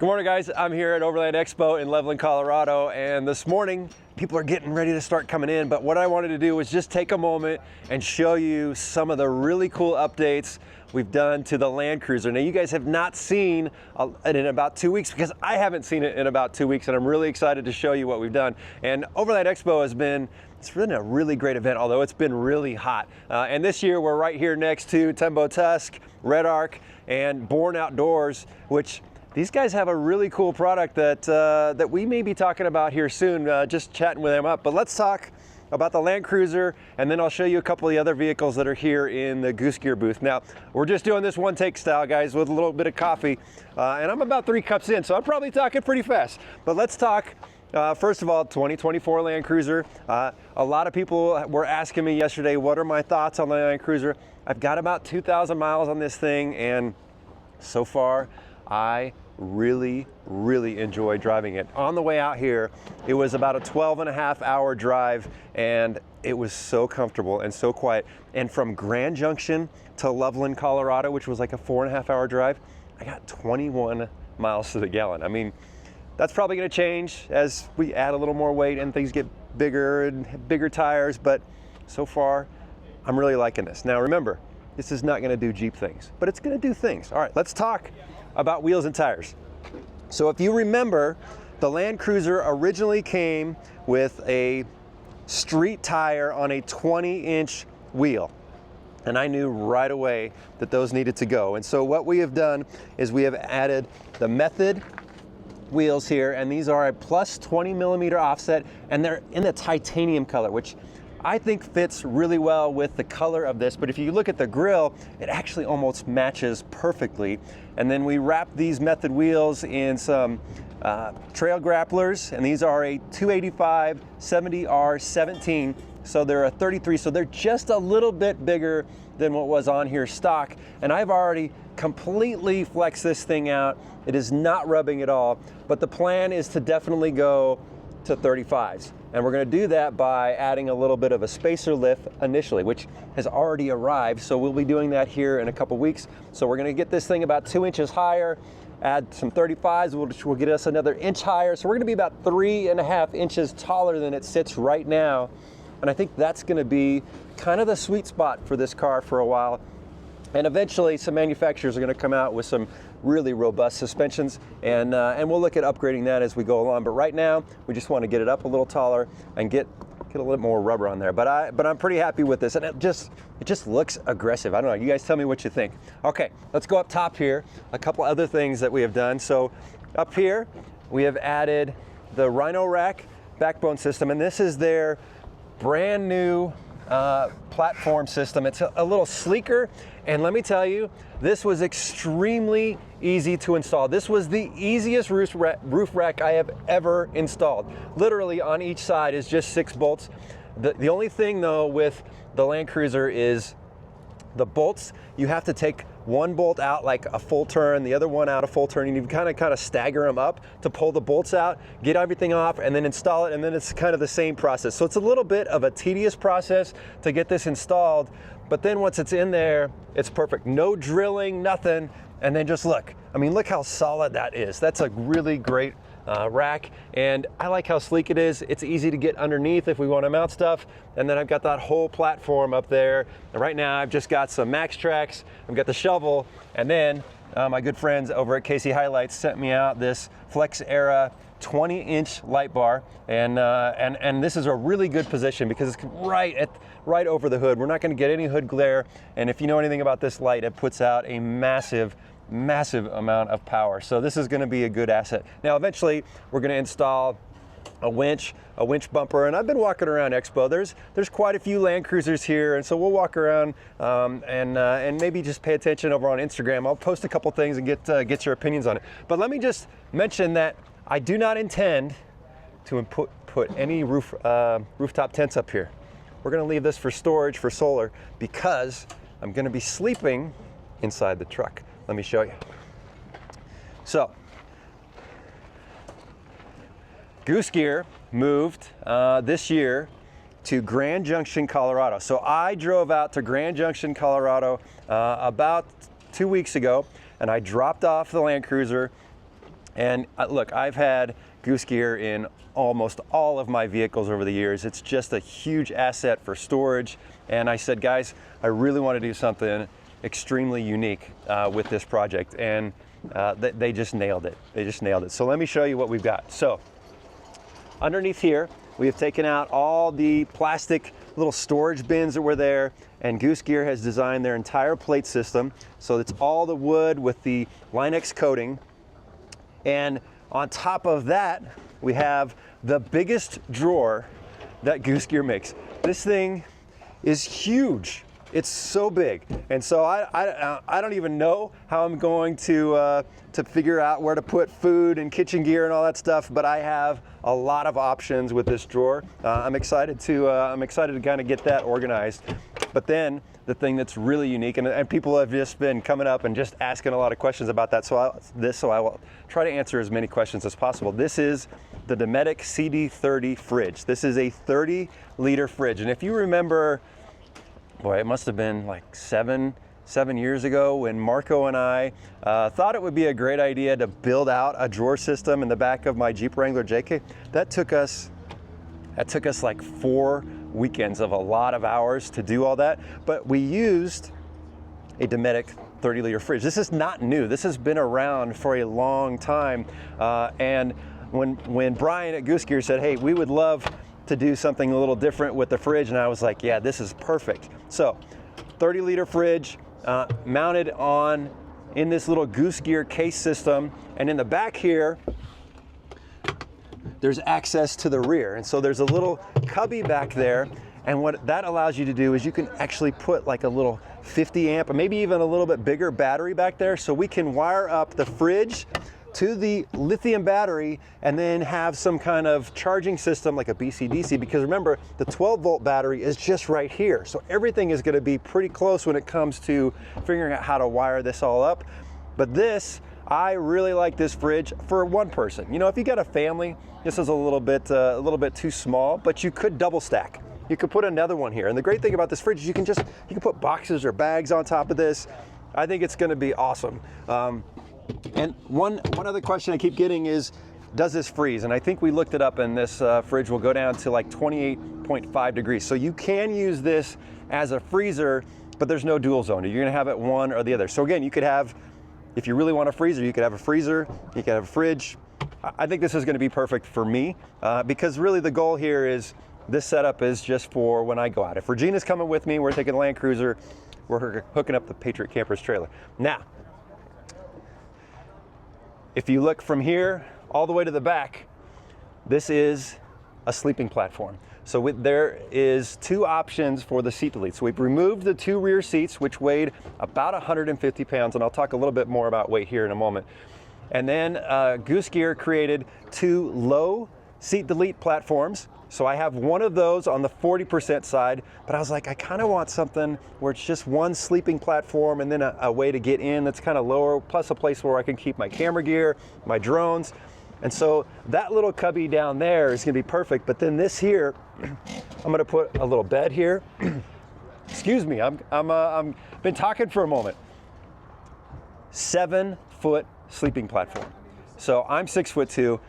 Good morning, guys. I'm here at Overland Expo in Loveland, Colorado, and this morning people are getting ready to start coming in, but what I wanted to do was just take a moment and show you some of the really cool updates we've done to the Land Cruiser. Now, you guys have not seen it in about 2 weeks because I haven't seen it in about 2 weeks, and I'm really excited to show you what we've done. And Overland Expo it's been a really great event, although it's been really hot. And this year we're right here next to Tembo Tusk, Red Arc, and Born Outdoors, which these guys have a really cool product that we may be talking about here soon, just chatting with them up. But let's talk about the Land Cruiser, and then I'll show you a couple of the other vehicles that are here in the Goose Gear booth. Now, we're just doing this one take style, guys, with a little bit of coffee, and I'm about 3 cups in, so I'm probably talking pretty fast. But let's talk, first of all, 2024 Land Cruiser. A lot of people were asking me yesterday, what are my thoughts on the Land Cruiser? I've got about 2,000 miles on this thing, and so far, I really enjoy driving it. On the way out here, it was about a 12.5-hour drive, and it was so comfortable and so quiet. And from Grand Junction to Loveland, Colorado, which was like a 4.5-hour drive, I got 21 miles to the gallon. I mean, that's probably going to change as we add a little more weight and things get bigger and bigger tires, but so far I'm really liking this. Now remember, this is not going to do Jeep things, but it's going to do things. All right, let's talk about wheels and tires. So if you remember, the Land Cruiser originally came with a street tire on a 20-inch wheel, and I knew right away that those needed to go. And so what we have done is we have added the Method wheels here, and these are a plus 20mm offset, and they're in the titanium color, which I think fits really well with the color of this. But if you look at the grille, it actually almost matches perfectly. And then we wrap these Method wheels in some trail grapplers, and these are a 285 70R17, so they're a 33, so they're just a little bit bigger than what was on here stock. And I've already completely flexed this thing out. It is not rubbing at all, but the plan is to definitely go to 35s. And we're going to do that by adding a little bit of a spacer lift initially, which has already arrived. So we'll be doing that here in a couple weeks. So we're going to get this thing about 2 inches higher, add some 35s, which will get us another inch higher. So we're going to be about 3.5 inches taller than it sits right now. And I think that's going to be kind of the sweet spot for this car for a while. And eventually some manufacturers are going to come out with some really robust suspensions, and we'll look at upgrading that as we go along. But right now, we just want to get it up a little taller and get a little more rubber on there. But I'm pretty happy with this, and it just looks aggressive. I don't know. You guys tell me what you think. Okay, let's go up top here. A couple other things that we have done. So up here, we have added the Rhino Rack backbone system, and this is their brand new platform system. It's a little sleeker, and let me tell you, this was extremely easy to install. This was the easiest roof rack I have ever installed. Literally on each side is just 6 bolts. The only thing though with the Land Cruiser is the bolts. You have to take one bolt out like a full turn, the other one out a full turn, and you kind of stagger them up to pull the bolts out, get everything off, and then install it, and then it's kind of the same process. So it's a little bit of a tedious process to get this installed, but then once it's in there, it's perfect. No drilling, nothing, and then just look. I mean, look how solid that is. That's a really great rack, and I like how sleek it is. It's easy to get underneath if we want to mount stuff, and then I've got that whole platform up there. And right now I've just got some Max Tracks, I've got the shovel, and then my good friends over at Casey Highlights sent me out this Flex Era 20-inch light bar, and this is a really good position because it's right over the hood. We're not going to get any hood glare, and if you know anything about this light, it puts out a massive amount of power. So this is going to be a good asset. Now eventually we're going to install a winch bumper, and I've been walking around Expo. There's quite a few Land Cruisers here, and so we'll walk around and maybe just pay attention over on Instagram. I'll post a couple things and get your opinions on it. But let me just mention that I do not intend to put any rooftop tents up here. We're going to leave this for storage for solar because I'm going to be sleeping inside the truck. Let me show you. So, Goose Gear moved this year to Grand Junction, Colorado. So I drove out to Grand Junction, Colorado about 2 weeks ago, and I dropped off the Land Cruiser And look, I've had Goose gear in almost all of my vehicles over the years. It's just a huge asset for storage. And I said, guys, I really want to do something extremely unique with this project. And they just nailed it. They just nailed it. So let me show you what we've got. So underneath here, we have taken out all the plastic little storage bins that were there, and Goose Gear has designed their entire plate system. So it's all the wood with the Line-X coating. And on top of that, we have the biggest drawer that Goose Gear makes. This thing is huge. It's so big. And so I don't even know how I'm going to figure out where to put food and kitchen gear and all that stuff, but I have a lot of options with this drawer. I'm excited to kind of get that organized. But then the thing that's really unique, and people have just been coming up and just asking a lot of questions about that, so I will try to answer as many questions as possible. This is the Dometic CD30 fridge. This is a 30-liter fridge, and if you remember, boy, it must have been like seven years ago when Marco and I thought it would be a great idea to build out a drawer system in the back of my Jeep Wrangler JK. That took us like 4 weekends of a lot of hours to do all that, but we used a Dometic 30-liter fridge. This is not new. This has been around for a long time, and when Brian at Goose Gear said, hey, we would love to do something a little different with the fridge, and I was like, yeah, this is perfect. So 30-liter fridge mounted in this little Goose Gear case system, and in the back here there's access to the rear, and so there's a little cubby back there, and what that allows you to do is you can actually put like a little 50 amp or maybe even a little bit bigger battery back there, so we can wire up the fridge to the lithium battery and then have some kind of charging system like a BCDC, because remember, the 12-volt battery is just right here. So everything is going to be pretty close when it comes to figuring out how to wire this all up. But this, I really like this fridge for one person. You know, if you got a family, this is a little bit too small, but you could double stack. You could put another one here. And the great thing about this fridge is you can put boxes or bags on top of this. I think it's going to be awesome. And one other question I keep getting is, does this freeze? And I think we looked it up, and this fridge will go down to like 28.5 degrees. So you can use this as a freezer, but there's no dual zone. You're gonna have it one or the other. So again, you could have, if you really want a freezer, you could have a freezer, you could have a fridge. I think this is gonna be perfect for me, because really the goal here is, this setup is just for when I go out. If Regina's coming with me, we're taking the Land Cruiser, we're hooking up the Patriot Campers trailer. Now, if you look from here all the way to the back, this is a sleeping platform. So there is 2 options for the seat delete. So we've removed the 2 rear seats, which weighed about 150 pounds, and I'll talk a little bit more about weight here in a moment. And then Goose Gear created 2 low seat delete platforms. So I have one of those on the 40% side, but I was like, I kind of want something where it's just one sleeping platform and then a way to get in that's kind of lower, plus a place where I can keep my camera gear, my drones. And so that little cubby down there is gonna be perfect, but then this here, I'm gonna put a little bed here. Excuse me, I'm been talking for a moment. 7-foot sleeping platform. So I'm 6'2".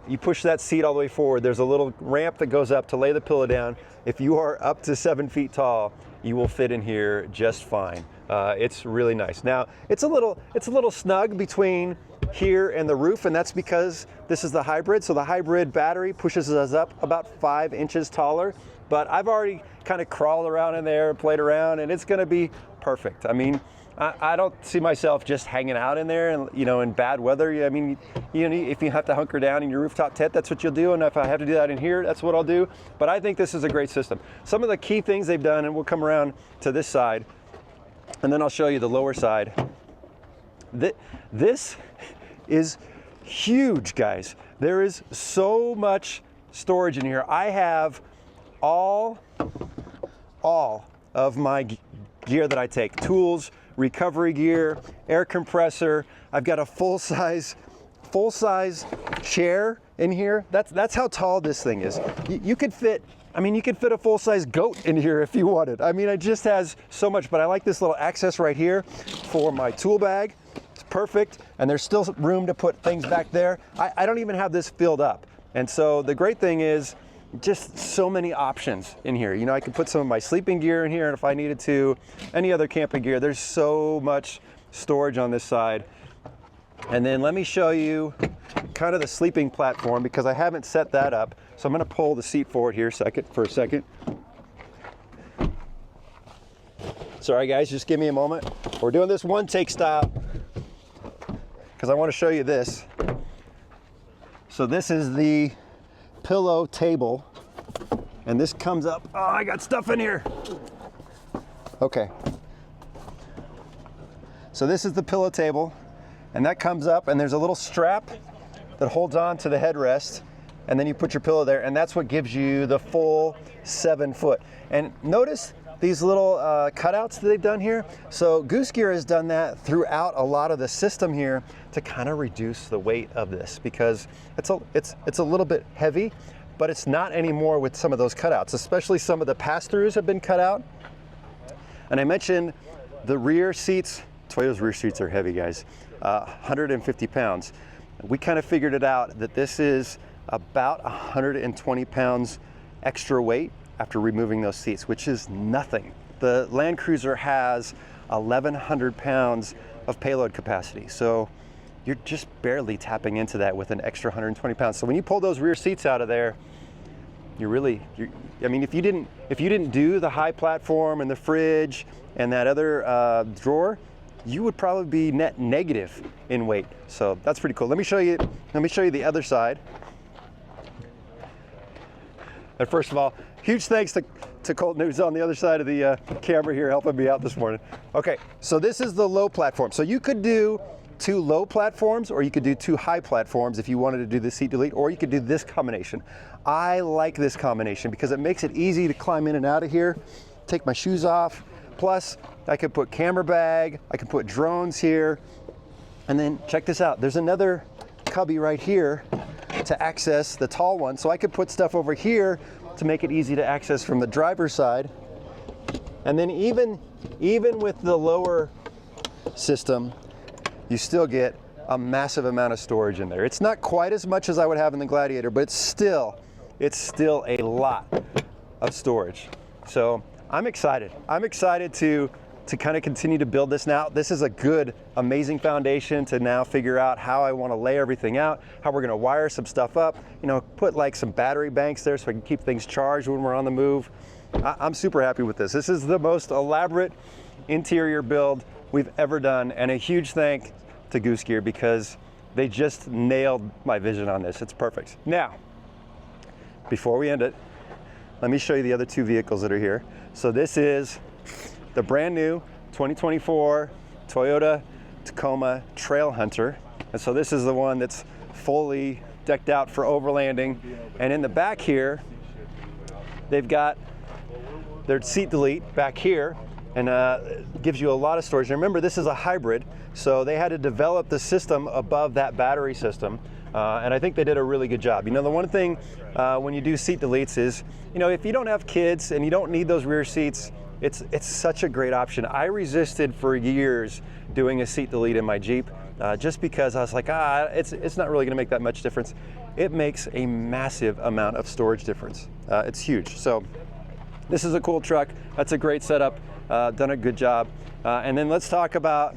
You push that seat all the way forward, there's a little ramp that goes up to lay the pillow down. If you are up to 7 feet tall, you will fit in here just fine. It's really nice. Now, it's a little snug between here and the roof, and that's because this is the hybrid. So the hybrid battery pushes us up about 5 inches taller, but I've already kind of crawled around in there, played around, and it's gonna be perfect. I mean, I don't see myself just hanging out in there and, you know, in bad weather. I mean, you know, if you have to hunker down in your rooftop tent, that's what you'll do. And if I have to do that in here, that's what I'll do. But I think this is a great system. Some of the key things they've done, and we'll come around to this side, and then I'll show you the lower side. This is huge, guys. There is so much storage in here. I have all of my gear that I take, tools, recovery gear, air compressor. I've got a full-size chair in here. That's how tall this thing is. You could fit, I mean, you could fit a full-size goat in here if you wanted. I mean, it just has so much, but I like this little access right here for my tool bag. It's perfect, and there's still room to put things back there. I don't even have this filled up. And so the great thing is just so many options in here. You know, I could put some of my sleeping gear in here, and if I needed to, any other camping gear. There's so much storage on this side. And then let me show you kind of the sleeping platform, because I haven't set that up. So I'm gonna pull the seat forward here for a second. Sorry guys, just give me a moment. We're doing this one take style because I want to show you this. So this is the pillow table, and this comes up. Oh, I got stuff in here. Okay. So this is the pillow table, and that comes up, and there's a little strap that holds on to the headrest, and then you put your pillow there, and that's what gives you the full 7 foot. And notice these little cutouts that they've done here. So Goose Gear has done that throughout a lot of the system here to kind of reduce the weight of this, because it's a little bit heavy, but it's not anymore with some of those cutouts, especially some of the pass-throughs have been cut out. And I mentioned the rear seats. Toyota's rear seats are heavy, guys, 150 pounds. We kind of figured it out that this is about 120 pounds extra weight after removing those seats, which is nothing. The Land Cruiser has 1,100 pounds of payload capacity. So you're just barely tapping into that with an extra 120 pounds. So when you pull those rear seats out of there, I mean, if you didn't do the high platform and the fridge and that other drawer, you would probably be net negative in weight. So that's pretty cool. Let me show you the other side. And first of all, huge thanks to Colton, who's on the other side of the camera here helping me out this morning. Okay, so this is the low platform. So you could do 2 low platforms, or you could do 2 high platforms if you wanted to do the seat delete, or you could do this combination. I like this combination because it makes it easy to climb in and out of here, take my shoes off. Plus, I could put camera bag, I can put drones here, and then check this out. There's another cubby right here to access the tall one. So I could put stuff over here to make it easy to access from the driver's side. And then even with the lower system, you still get a massive amount of storage in there. It's not quite as much as I would have in the Gladiator, but it's still a lot of storage. So I'm excited. I'm excited to kind of continue to build this now. This is a good, amazing foundation to now figure out how I want to lay everything out, how we're going to wire some stuff up, you know, put like some battery banks there so I can keep things charged when we're on the move. I'm super happy with this. This is the most elaborate interior build we've ever done, and a huge thank to Goose Gear because they just nailed my vision on this. It's perfect. Now, before we end it, let me show you the other 2 vehicles that are here. So this is the brand new 2024 Toyota Tacoma Trail Hunter. And so this is the one that's fully decked out for overlanding. And in the back here, they've got their seat delete back here, and gives you a lot of storage. And remember, this is a hybrid, so they had to develop the system above that battery system. And I think they did a really good job. You know, the one thing when you do seat deletes is, you know, if you don't have kids and you don't need those rear seats, it's such a great option. I resisted for years doing a seat delete in my Jeep just because I was like, it's not really gonna make that much difference. It makes a massive amount of storage difference. It's huge. So this is a cool truck. That's a great setup. Done a good job. And then let's talk about,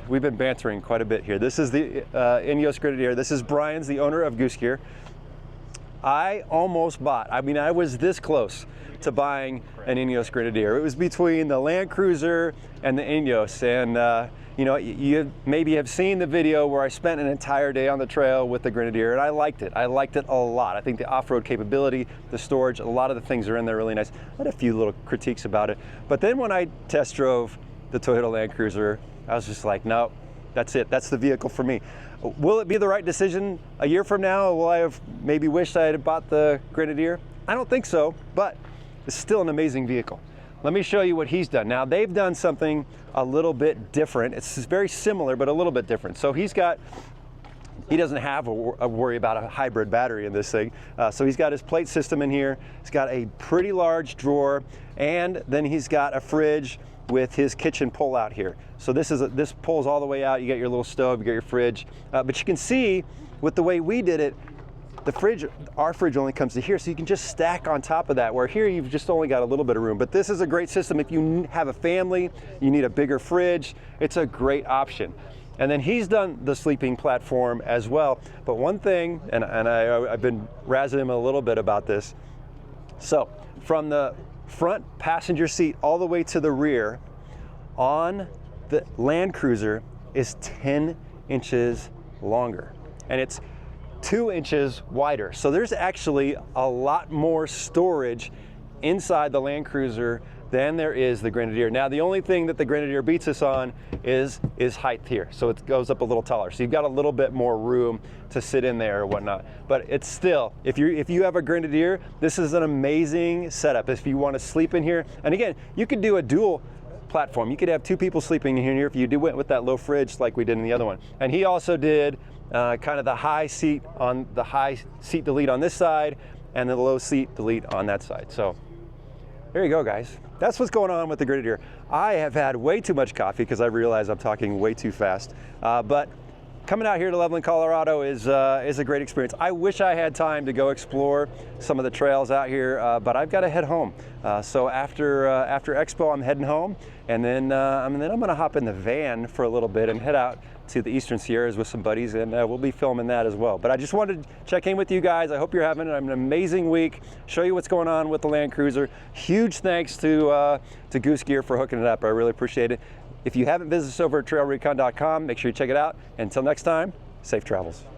we've been bantering quite a bit here. This is the Ineos Grenadier. This is Brian's, the owner of Goose Gear. I almost bought, I mean, I was this close to buying an Ineos Grenadier. It was between the Land Cruiser and the Ineos. And you know, you maybe have seen the video where I spent an entire day on the trail with the Grenadier, and I liked it. I liked it a lot. I think the off-road capability, the storage, a lot of the things are in there really nice. I had a few little critiques about it. But then when I test drove the Toyota Land Cruiser, I was just like, no, that's it. That's the vehicle for me. Will it be the right decision a year from now? Will I have maybe wished I had bought the Grenadier? I don't think so, but it's still an amazing vehicle. Let me show you what he's done. Now, they've done something a little bit different. It's very similar, but a little bit different. So he doesn't have a worry about a hybrid battery in this thing. So he's got his plate system in here. He's got a pretty large drawer, and then he's got a fridge with his kitchen pull out here. So this pulls all the way out. You got your little stove, you got your fridge. But you can see with the way we did it, our fridge only comes to here, so you can just stack on top of that, where here you've just only got a little bit of room. But this is a great system if you have a family, you need a bigger fridge, it's a great option. And then he's done the sleeping platform as well. But one thing, and I've been razzing him a little bit about this. So from the front passenger seat all the way to the rear on the Land Cruiser is 10 inches longer. And it's 2 inches wider. So there's actually a lot more storage inside the Land Cruiser than there is the Grenadier. Now, the only thing that the Grenadier beats us on is height here. So it goes up a little taller. So you've got a little bit more room to sit in there or whatnot. But it's still, if you have a Grenadier, this is an amazing setup if you want to sleep in here. And again, you could do a dual platform. You could have 2 people sleeping in here if you went with that low fridge like we did in the other one. And he also did kind of the high seat delete on this side and the low seat delete on that side. So there you go, guys. That's what's going on with the Grenadier. I have had way too much coffee because I realize I'm talking way too fast. But coming out here to Leveland, Colorado is a great experience. I wish I had time to go explore some of the trails out here, but I've got to head home. So after Expo, I'm heading home, and then I'm going to hop in the van for a little bit and head out to the Eastern Sierras with some buddies, and we'll be filming that as well. But I just wanted to check in with you guys. I hope you're having an amazing week. Show you what's going on with the Land Cruiser. Huge thanks to Goose Gear for hooking it up. I really appreciate it. If you haven't visited us over at TrailRecon.com, make sure you check it out. Until next time, safe travels.